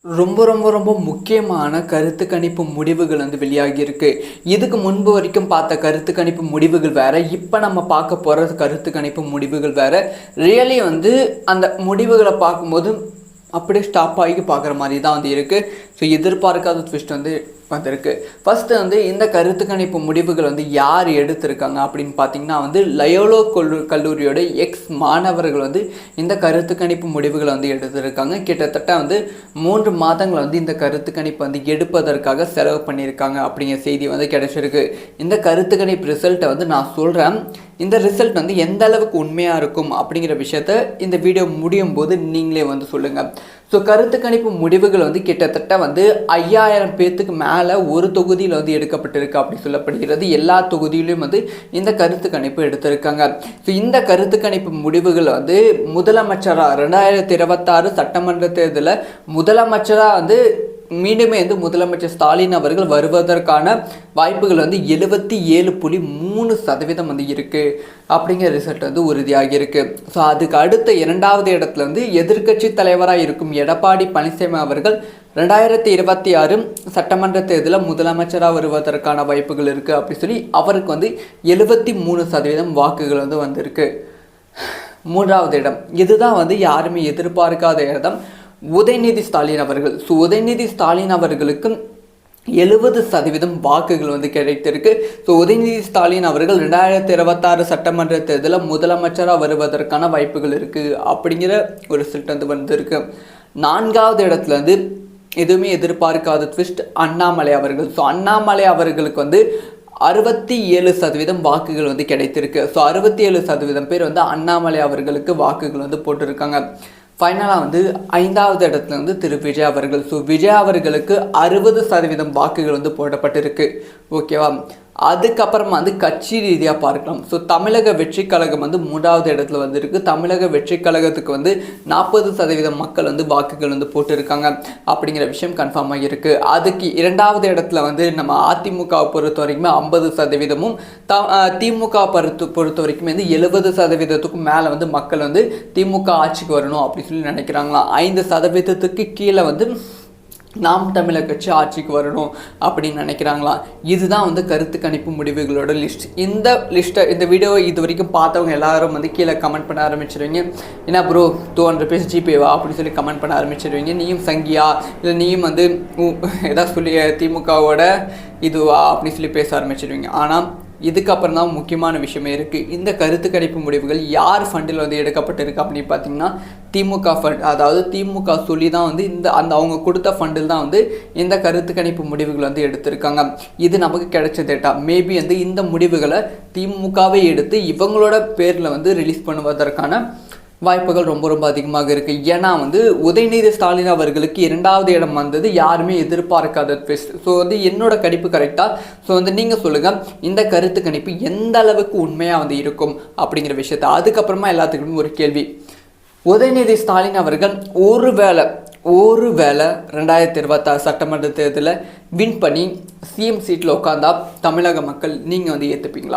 ரொம்ப ரொம்ப ரொம்ப முக்கியமான கருத்து கணிப்பு முடிவுகள் வெளியாகி இருக்கு. இதுக்கு முன்பு வரைக்கும் பார்த்த கருத்து கணிப்பு முடிவுகள் வேற, இப்போ நம்ம பார்க்க போகிற கருத்து கணிப்பு முடிவுகள் வேற. ரியலி அந்த முடிவுகளை பார்க்கும்போது அப்படியே ஸ்டாப் ஆகி பார்க்குற மாதிரி தான் இருக்குது. ஸோ எதிர்பார்க்காத ட்விஸ்ட் வந்திருக்கு. ஃபஸ்ட்டு இந்த கருத்து கணிப்பு முடிவுகள் யார் எடுத்திருக்காங்க அப்படின்னு பார்த்தீங்கன்னா லயோலா கல்லூரியோட எக்ஸ் மாணவர்கள் இந்த கருத்து கணிப்பு முடிவுகளை எடுத்திருக்காங்க. கிட்டத்தட்ட 3 மாதங்கள் இந்த கருத்து கணிப்பு எடுப்பதற்காக செலவு பண்ணியிருக்காங்க அப்படிங்கிற செய்தி கிடைச்சிருக்கு. இந்த கருத்து கணிப்பு ரிசல்ட்டை நான் சொல்கிறேன். இந்த ரிசல்ட் எந்த அளவுக்கு உண்மையாக இருக்கும் அப்படிங்கிற விஷயத்த இந்த வீடியோ முடியும் போது நீங்களே சொல்லுங்கள். ஸோ கருத்து கணிப்பு முடிவுகள் கிட்டத்தட்ட 5000 பேர்த்துக்கு மேலே ஒரு தொகுதியில் எடுக்கப்பட்டிருக்கு அப்படி சொல்லப்படுகிறது. எல்லா தொகுதியிலும் இந்த கருத்து கணிப்பு எடுத்திருக்காங்க. ஸோ இந்த கருத்து கணிப்பு முடிவுகள் முதலமைச்சராக 2026 சட்டமன்ற தேர்தலில் முதலமைச்சராக மீண்டுமே முதலமைச்சர் ஸ்டாலின் அவர்கள் வருவதற்கான வாய்ப்புகள் 77.3% இருக்குது அப்படிங்கிற ரிசல்ட் உறுதியாகி இருக்கு. ஸோ அதுக்கு அடுத்த 2வது இடத்துல எதிர்க்கட்சி தலைவராக இருக்கும் எடப்பாடி பழனிசாமி அவர்கள் 2026 சட்டமன்ற தேர்தலில் முதலமைச்சராக வருவதற்கான வாய்ப்புகள் இருக்குது அப்படி சொல்லி அவருக்கு 73% வாக்குகள் வந்திருக்கு. 3வது இடம் இதுதான் யாருமே எதிர்பார்க்காத இடம், உதயநிதி ஸ்டாலின் அவர்கள். ஸோ உதயநிதி ஸ்டாலின் அவர்களுக்கு 70% வாக்குகள் கிடைத்திருக்கு. ஸோ உதயநிதி ஸ்டாலின் அவர்கள் 2026 சட்டமன்ற தேர்தலில் முதலமைச்சராக வருவதற்கான வாய்ப்புகள் இருக்குது அப்படிங்கிற ஒரு ரிசல்ட் வந்திருக்கு. 4வது இடத்துல எதுவுமே எதிர்பார்க்காத ட்விஸ்ட் அண்ணாமலை அவர்கள். ஸோ அண்ணாமலை அவர்களுக்கு 67% வாக்குகள் கிடைத்திருக்கு. ஸோ 67% பேர் அண்ணாமலை அவர்களுக்கு வாக்குகள் போட்டிருக்காங்க. ஃபைனலாக 5வது இடத்துல திரு விஜய் அவர்கள். ஸோ விஜய் அவர்களுக்கு 60% வாக்குகள் போடப்பட்டிருக்கு. ஓகேவா? அதுக்கப்புறமா கட்சி ரீதியாக பார்க்கலாம். ஸோ தமிழக வெற்றி கழகம் 3வது இடத்துல வந்திருக்கு. தமிழக வெற்றி கழகத்துக்கு 40% மக்கள் வாக்குகள் போட்டிருக்காங்க அப்படிங்கிற விஷயம் கன்ஃபார்ம் ஆகியிருக்கு. அதுக்கு 2வது இடத்துல நம்ம அதிமுகவை பொறுத்த வரைக்குமே 50%, திமுக பொறுத்த வரைக்குமே 70%க்கும் மேலே மக்கள் திமுக ஆட்சிக்கு வரணும் அப்படின்னு சொல்லி நினைக்கிறாங்களாம். 5%க்கு கீழே நாம் தமிழர் கட்சி ஆட்சிக்கு வரணும் அப்படின்னு நினைக்கிறாங்களாம். இதுதான் கருத்து கணிப்பு முடிவுகளோட லிஸ்ட். இந்த லிஸ்ட்டை இந்த வீடியோவை இது வரைக்கும் பார்த்தவங்க எல்லாரும் கீழே கமெண்ட் பண்ண ஆரம்பிச்சிருவீங்க. என்ன ப்ரோ 200 பேர் ஜிபேவா அப்படின்னு சொல்லி கமெண்ட் பண்ண ஆரம்பிச்சிருவீங்க. நீயும் சங்கியா இல்லை நீயும் எதாவது சொல்லி திமுகவோட இதுவா அப்படின்னு சொல்லி பேச ஆரம்பிச்சிருவீங்க. ஆனால் இதுக்கப்புறம் தான் முக்கியமான விஷயமே இருக்குது. இந்த கருத்து கணிப்பு முடிவுகள் யார் ஃபண்டில் எடுக்கப்பட்டிருக்கு அப்படின்னு பார்த்தீங்கன்னா திமுக ஃபண்ட். அதாவது திமுக சொல்லி தான் அவங்க கொடுத்த ஃபண்டில் தான் இந்த கருத்து கணிப்பு முடிவுகள் எடுத்திருக்காங்க. இது நமக்கு கிடைச்ச டேட்டா. மேபி இந்த முடிவுகளை திமுகவை எடுத்து இவங்களோட பேரில் ரிலீஸ் பண்ணுவதற்கான வாய்ப்புகள் ரொம்ப ரொம்ப அதிகமாக இருக்குது. ஏன்னா உதயநிதி ஸ்டாலின் அவர்களுக்கு 2வது இடம் வந்தது யாருமே எதிர்பார்க்காத ட்விஸ்ட். ஸோ என்னோட கணிப்பு கரெக்டாக. ஸோ நீங்கள் சொல்லுங்கள் இந்த கருத்து கணிப்பு எந்த அளவுக்கு உண்மையாக இருக்கும் அப்படிங்கிற விஷயத்த. அதுக்கப்புறமா எல்லாத்துக்குமே ஒரு கேள்வி, உதயநிதி ஸ்டாலின் அவர்கள் ஒருவேளை 2026 சட்டமன்ற தேர்தலில் வின் பண்ணி சிஎம் சீட்டில் உட்காந்தா தமிழக மக்கள் நீங்கள் ஏற்றுப்பீங்களா?